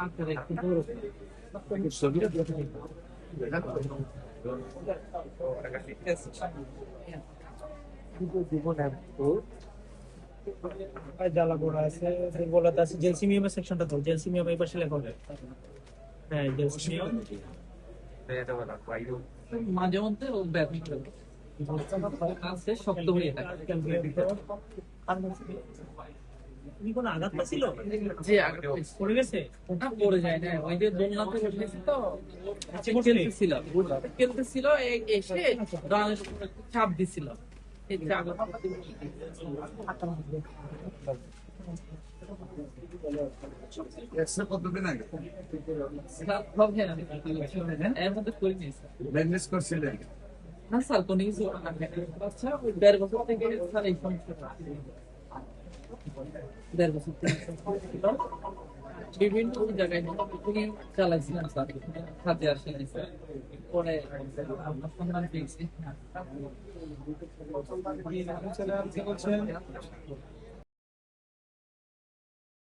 আকারে একটু বড়। জ্বালাপোড়া আছে, দুর্বলতা আছে। জেলসিমিয়ামের সেকশনটা তো জেলসিমিয়াম এই পাশে লেখা হবে। হ্যাঁ জেলসিমিয়াম মাঝে মধ্যে ও ব্যাডমিন্টন আছে, শক্ত হয়ে থাকে। তুমি কোনো আঘাত পাচ্ছিল? যে আঘাত পড়ে গেছে না, পড়ে যায় না, ওই যে দোলনাতে বসেছি তো খেলতেছিল, খেলতেছিল এসে রানের উপর চাপ দিছিল, এই চাপ এক্সরে কতদিন আগে হবে এর মধ্যে করে নিয়েছে। ব্যান্ডেজ করছিলেন? না স্যার, কোনো কিছু আচ্ছা, ওই 1.5 বছর থেকে স্যার এই সমস্যাটা, 1.5 বছর থেকে ছিল। বিভিন্ন জায়গায় তিনি চালাইছিলেন স্যার, কাজে আসেন স্যার, পরে আপনার সন্ধান পেয়েছি।